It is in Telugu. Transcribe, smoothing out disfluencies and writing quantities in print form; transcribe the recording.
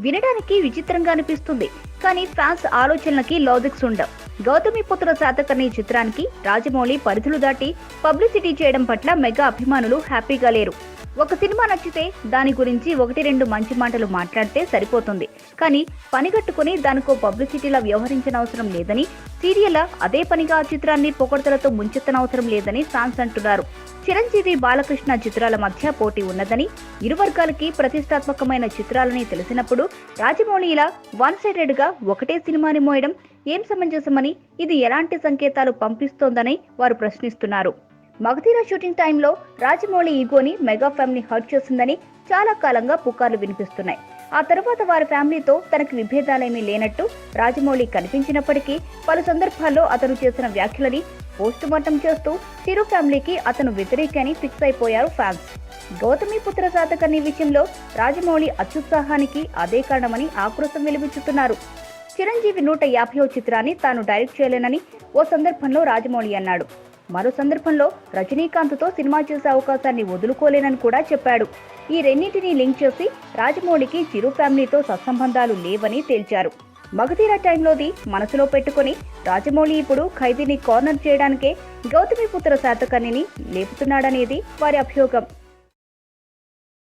వినడానికి విచిత్రంగా అనిపిస్తుంది, కానీ ఫ్యాన్స్ ఆలోచనలకి లాజిక్స్ ఉండవు. గౌతమిపుత్ర శాతకర్ణి చిత్రానికి రాజమౌళి పరిధులు దాటి పబ్లిసిటీ చేయడం పట్ల మెగా అభిమానులు హ్యాపీగా లేరు. ఒక సినిమా నచ్చితే దాని గురించి 1-2 మంచి మాటలు మాట్లాడితే సరిపోతుంది, కానీ పనిగట్టుకుని దానికో పబ్లిసిటీలా వ్యవహరించనవసరం లేదని, సీరియల్లా అదే పనిగా ఆ చిత్రాన్ని పొగడ్తలతో ముంచెత్తనవసరం లేదని ఫ్యాన్స్ అంటున్నారు. చిరంజీవి బాలకృష్ణ చిత్రాల మధ్య పోటీ ఉన్నదని, ఇరు వర్గాలకి ప్రతిష్టాత్మకమైన చిత్రాలని తెలిసినప్పుడు రాజమౌళి ఇలా వన్ సైడెడ్ గా ఒకటే సినిమాని మోయడం ఏం సమంజసమని, ఇది ఎలాంటి సంకేతాలు పంపిస్తోందని వారు ప్రశ్నిస్తున్నారు. మగధీర షూటింగ్ టైంలో రాజమౌళి ఈగోని మెగా ఫ్యామిలీ హర్ట్ చేసిందని చాలా కాలంగా పుకార్లు వినిపిస్తున్నాయి. ఆ తర్వాత వారి ఫ్యామిలీతో తనకు విభేదాలేమీ లేనట్టు రాజమౌళి కనిపించినప్పటికీ పలు సందర్భాల్లో అతను చేసిన వ్యాఖ్యలని పోస్ట్ మార్టం చేస్తూ చిరు ఫ్యామిలీకి అతను వ్యతిరేకని ఫిక్స్ అయిపోయారు ఫ్యాన్స్. గౌతమిపుత్ర శాతకర్ణి విషయంలో రాజమౌళి అత్యుత్సాహానికి అదే కారణమని ఆక్రోశం వెలిబుచ్చుతున్నారు. చిరంజీవి 150వ చిత్రాన్ని తాను డైరెక్ట్ చేయలేనని ఓ సందర్భంలో రాజమౌళి అన్నాడు. మరో సందర్భంలో రజనీకాంత్తో సినిమా చేసే అవకాశాన్ని వదులుకోలేనని కూడా చెప్పాడు. ఈ రెండింటినీ లింక్ చేసి రాజమౌళికి చిరు ఫ్యామిలీతో సత్సంబంధాలు లేవని తేల్చారు. మగధీర టైంలోది మనసులో పెట్టుకుని రాజమౌళి ఇప్పుడు ఖైదీని కార్నర్ చేయడానికే గౌతమిపుత్ర శాతకర్ణిని లేపుతున్నాడనేది వారి అభియోగం.